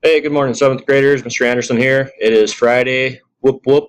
Hey, good morning, seventh graders. Mr. Anderson here. It is Friday. Whoop whoop.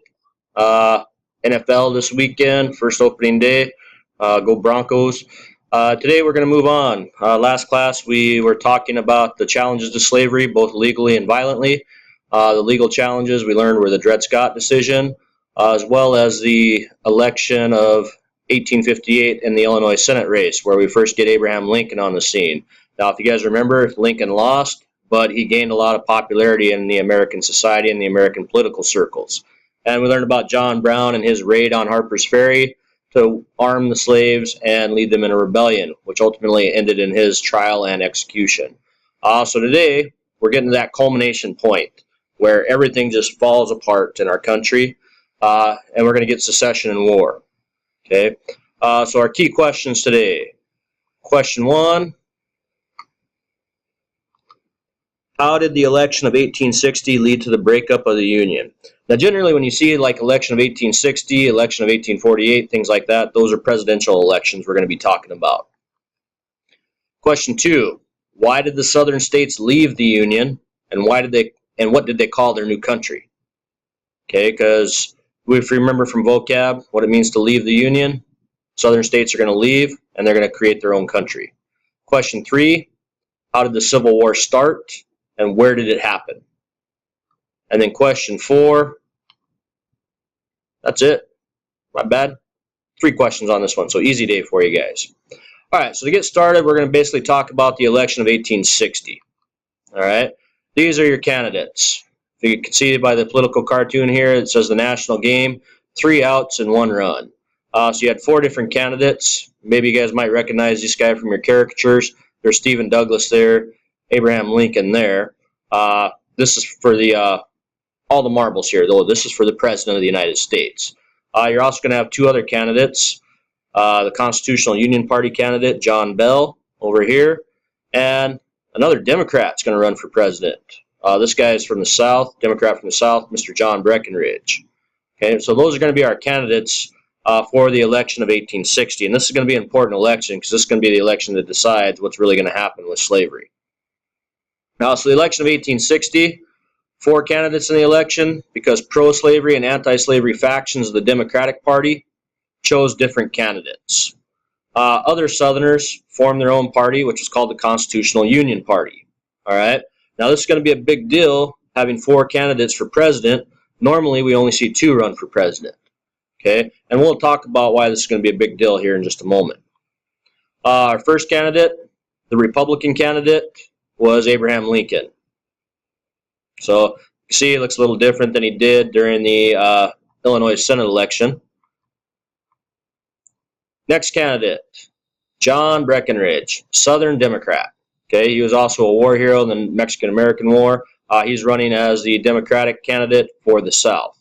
Uh, NFL this weekend, first opening day. Go Broncos. Today we're going to move on. Last class we were talking about the challenges to slavery, both legally and violently. The legal challenges we learned were the Dred Scott decision, as well as the election of 1858 in the Illinois Senate race, where we first get Abraham Lincoln on the scene. Now, if you guys remember, Lincoln lost, but he gained a lot of popularity in the American society and the American political circles. And we learned about John Brown and his raid on Harper's Ferry to arm the slaves and lead them in a rebellion, which ultimately ended in his trial and execution. So today, we're getting to that culmination point where everything just falls apart in our country, and we're going to get secession and war. Okay, so our key questions today. Question one: how did the election of 1860 lead to the breakup of the Union? Now, generally, when you see like election of 1860, election of 1848, things like that, those are presidential elections we're going to be talking about. Question two: why did the Southern states leave the Union, and what did they call their new country? Okay, because if you remember from vocab what it means to leave the Union, Southern states are going to leave and they're going to create their own country. Question three: how did the Civil War start, and where did it happen? And then question four, that's it. Not bad. 3 questions on this one, so easy day for you guys. All right, so to get started, we're going to basically talk about the election of 1860. All right, these are your candidates. If you can see by the political cartoon here, it says the national game, 3 outs and 1 run. So you had 4 different candidates. Maybe you guys might recognize this guy from your caricatures. There's Stephen Douglas there, Abraham Lincoln there. This is for the all the marbles here, though. This is for the President of the United States. You're also going to have 2 other candidates. The Constitutional Union Party candidate, John Bell, over here, and another Democrat's going to run for president. This guy is from the South, Democrat from the South, Mr. John Breckinridge. Okay, so those are going to be our candidates for the election of 1860, and this is going to be an important election because this is going to be the election that decides what's really going to happen with slavery. Now, so the election of 1860, 4 candidates in the election because pro-slavery and anti-slavery factions of the Democratic Party chose different candidates. Other Southerners formed their own party, which was called the Constitutional Union Party. All right. Now, this is going to be a big deal, having 4 candidates for president. Normally, we only see 2 run for president. Okay. And we'll talk about why this is going to be a big deal here in just a moment. Our first candidate, the Republican candidate, was Abraham Lincoln. So you see, it looks a little different than he did during the Illinois Senate election. Next candidate, John Breckinridge, Southern Democrat. Okay, he was also a war hero in the Mexican-American War. He's running as the Democratic candidate for the South.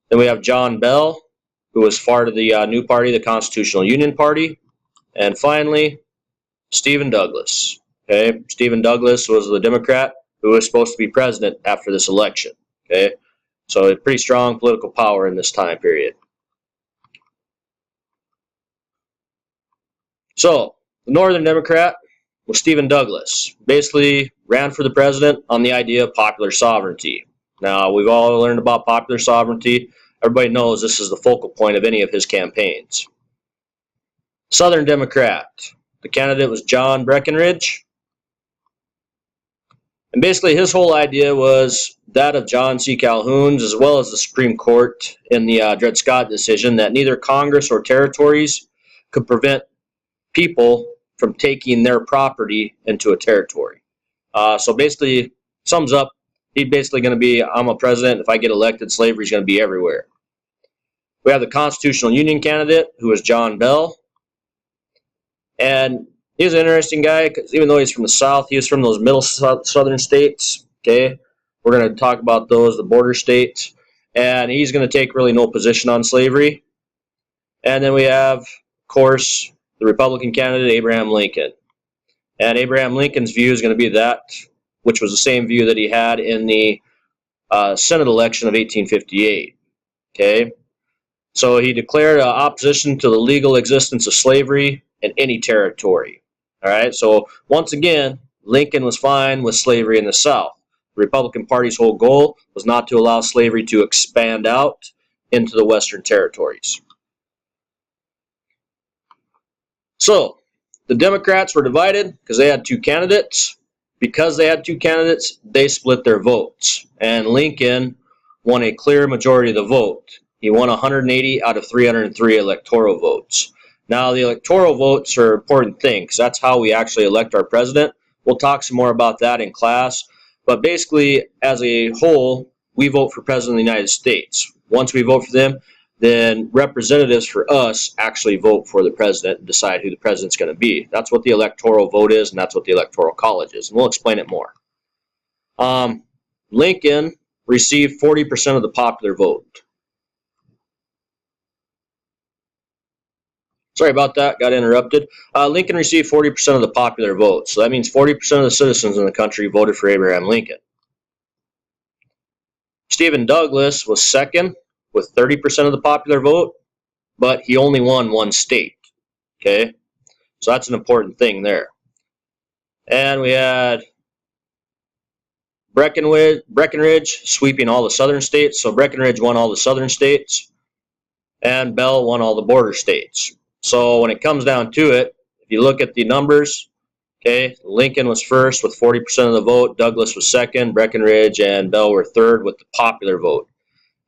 Then we have John Bell, who was part of the new party, the Constitutional Union Party. And finally, Stephen Douglas. Okay, Stephen Douglas was the Democrat who was supposed to be president after this election. Okay, so a pretty strong political power in this time period. So, the Northern Democrat was Stephen Douglas. Basically, ran for the president on the idea of popular sovereignty. Now, we've all learned about popular sovereignty. Everybody knows this is the focal point of any of his campaigns. Southern Democrat. The candidate was John Breckinridge. And basically, his whole idea was that of John C. Calhoun's, as well as the Supreme Court in the Dred Scott decision, that neither Congress or territories could prevent people from taking their property into a territory. So basically, sums up, he's basically going to be, I'm a president, if I get elected, slavery is going to be everywhere. We have the Constitutional Union candidate, who is John Bell. And he's an interesting guy, because even though he's from the South, he was from those middle southern states. Okay, we're going to talk about those, the border states. And he's going to take really no position on slavery. And then we have, of course, the Republican candidate, Abraham Lincoln. And Abraham Lincoln's view is going to be that, which was the same view that he had in the Senate election of 1858. Okay, so he declared opposition to the legal existence of slavery in any territory. All right, so once again, Lincoln was fine with slavery in the South. The Republican Party's whole goal was not to allow slavery to expand out into the Western territories. So, the Democrats were divided because they had two candidates. Because they had two candidates, they split their votes. And Lincoln won a clear majority of the vote. He won 180 out of 303 electoral votes. Now, the electoral votes are an important thing because that's how we actually elect our president. We'll talk some more about that in class. But basically, as a whole, we vote for President of the United States. Once we vote for them, then representatives for us actually vote for the president and decide who the president's going to be. That's what the electoral vote is, and that's what the electoral college is. And we'll explain it more. Lincoln received 40% of the popular vote. Sorry about that, got interrupted. Lincoln received 40% of the popular vote. So that means 40% of the citizens in the country voted for Abraham Lincoln. Stephen Douglas was second with 30% of the popular vote, but he only won one state. Okay, so that's an important thing there. And we had Breckinridge sweeping all the southern states. So Breckinridge won all the southern states, and Bell won all the border states. So when it comes down to it, if you look at the numbers, okay, Lincoln was first with 40% of the vote, Douglas was second, Breckinridge and Bell were third with the popular vote.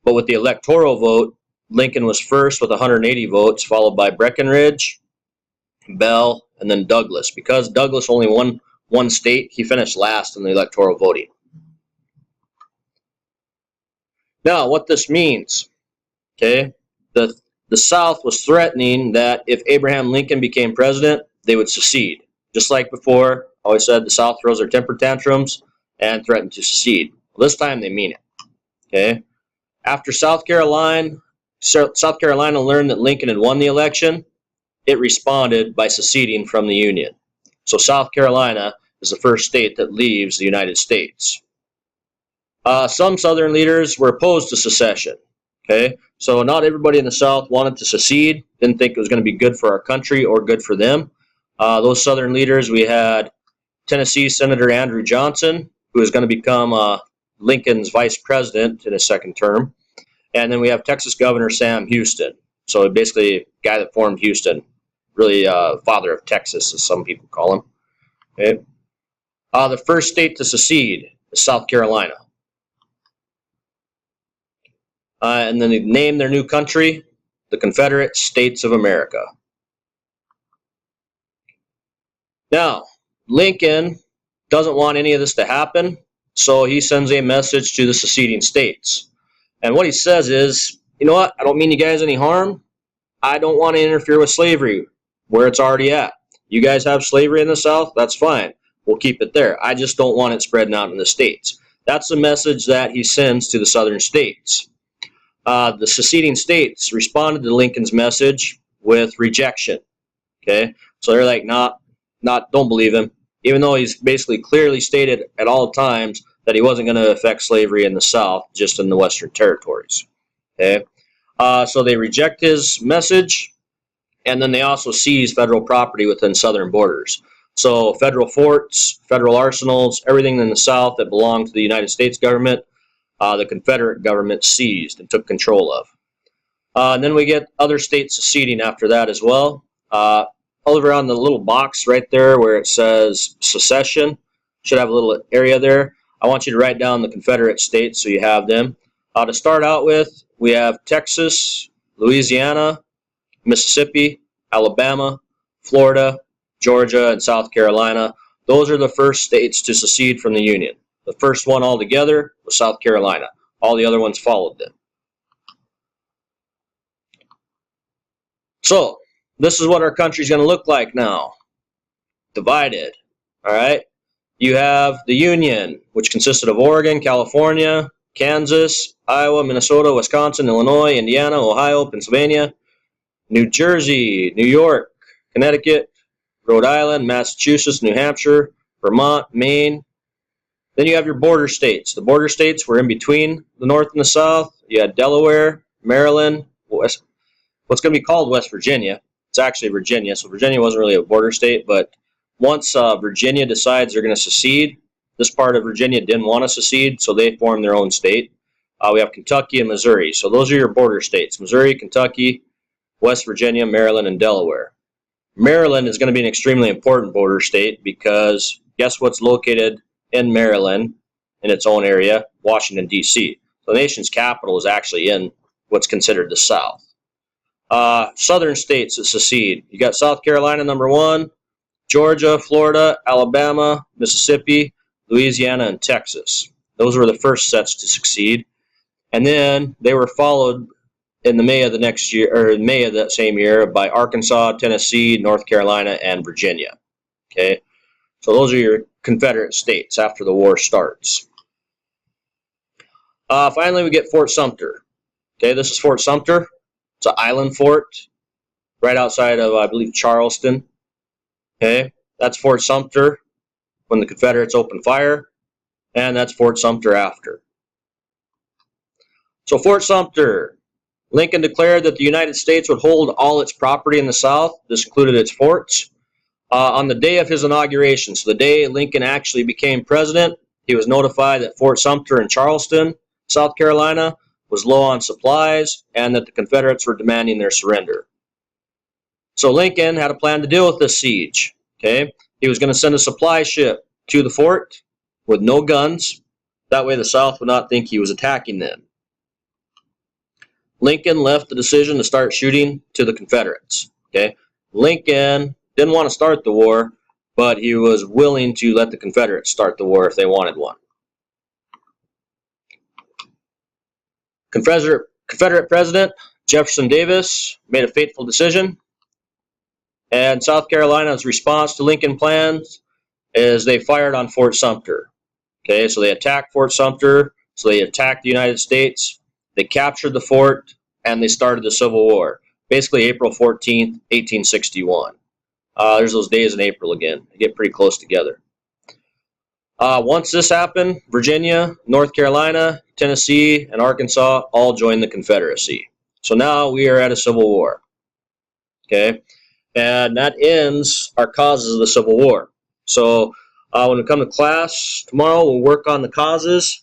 But with the electoral vote, Lincoln was first with 180 votes, followed by Breckinridge, Bell, and then Douglas. Because Douglas only won one state, he finished last in the electoral voting. Now, what this means, okay, the South was threatening that if Abraham Lincoln became president, they would secede. Just like before, I always said the South throws their temper tantrums and threatened to secede. Well, this time they mean it. Okay. After South Carolina learned that Lincoln had won the election, it responded by seceding from the Union. So South Carolina is the first state that leaves the United States. Some Southern leaders were opposed to secession. Okay, so not everybody in the South wanted to secede, didn't think it was going to be good for our country or good for them. Those Southern leaders, we had Tennessee Senator Andrew Johnson, who is going to become Lincoln's vice president in his second term. And then we have Texas Governor Sam Houston. So basically, a guy that formed Houston, really father of Texas, as some people call him. Okay. The first state to secede is South Carolina. And then they named their new country the Confederate States of America. Now, Lincoln doesn't want any of this to happen, so he sends a message to the seceding states. And what he says is, you know what, I don't mean you guys any harm. I don't want to interfere with slavery where it's already at. You guys have slavery in the South, that's fine. We'll keep it there. I just don't want it spreading out in the states. That's the message that he sends to the southern states. The seceding states responded to Lincoln's message with rejection. Okay, so they're like, don't believe him, even though he's basically clearly stated at all times that he wasn't going to affect slavery in the South, just in the Western territories. Okay, so they reject his message, and then they also seize federal property within southern borders. So federal forts, federal arsenals, everything in the South that belonged to the United States government, the Confederate government seized and took control of. And then we get other states seceding after that as well. Over on the little box right there where it says secession, should have a little area there. I want you to write down the Confederate states so you have them. To start out with, we have Texas, Louisiana, Mississippi, Alabama, Florida, Georgia, and South Carolina. Those are the first states to secede from the Union. The first one altogether was South Carolina. All the other ones followed them. So, this is what our country's going to look like now. Divided. All right? You have the Union, which consisted of Oregon, California, Kansas, Iowa, Minnesota, Wisconsin, Illinois, Indiana, Ohio, Pennsylvania, New Jersey, New York, Connecticut, Rhode Island, Massachusetts, New Hampshire, Vermont, Maine. Then you have your border states. The border states were in between the North and the South. You had Delaware, Maryland, what's going to be called West Virginia. It's actually Virginia, so Virginia wasn't really a border state, but once Virginia decides they're going to secede, this part of Virginia didn't want to secede, so they formed their own state. We have Kentucky and Missouri. So those are your border states: Missouri, Kentucky, West Virginia, Maryland, and Delaware. Maryland is going to be an extremely important border state because guess what's located in Maryland in its own area? Washington, D.C. So the nation's capital is actually in what's considered the South. Southern states that secede. You got South Carolina, number 1, Georgia, Florida, Alabama, Mississippi, Louisiana, and Texas. Those were the first sets to succeed. And then they were followed in the May of the next year, or May of that same year, by Arkansas, Tennessee, North Carolina, and Virginia. Okay, so those are your Confederate states after the war starts. Finally, we get Fort Sumter. Okay, this is Fort Sumter. It's an island fort right outside of, I believe, Charleston. Okay, that's Fort Sumter when the Confederates opened fire, and that's Fort Sumter after. So Fort Sumter, Lincoln declared that the United States would hold all its property in the South. This included its forts. On the day of his inauguration, so the day Lincoln actually became president, he was notified that Fort Sumter in Charleston, South Carolina, was low on supplies and that the Confederates were demanding their surrender. So Lincoln had a plan to deal with this siege. Okay, he was going to send a supply ship to the fort with no guns. That way the South would not think he was attacking them. Lincoln left the decision to start shooting to the Confederates. Okay, Lincoln didn't want to start the war, but he was willing to let the Confederates start the war if they wanted one. Confederate President Jefferson Davis made a fateful decision, and South Carolina's response to Lincoln plans is they fired on Fort Sumter. Okay, so they attacked Fort Sumter, so they attacked the United States, they captured the fort, and they started the Civil War. Basically April 14th, 1861. There's those days in April again. They get pretty close together. Once this happened, Virginia, North Carolina, Tennessee, and Arkansas all joined the Confederacy. So now we are at a Civil War. Okay, and that ends our causes of the Civil War. So when we come to class tomorrow, we'll work on the causes.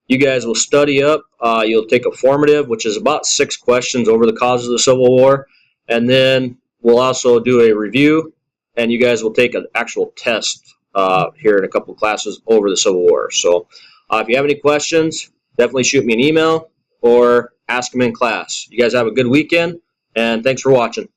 You guys will study up. You'll take a formative, which is about 6 questions over the causes of the Civil War, and then we'll also do a review, and you guys will take an actual test here in a couple classes over the Civil War. So if you have any questions, definitely shoot me an email or ask them in class. You guys have a good weekend, and thanks for watching.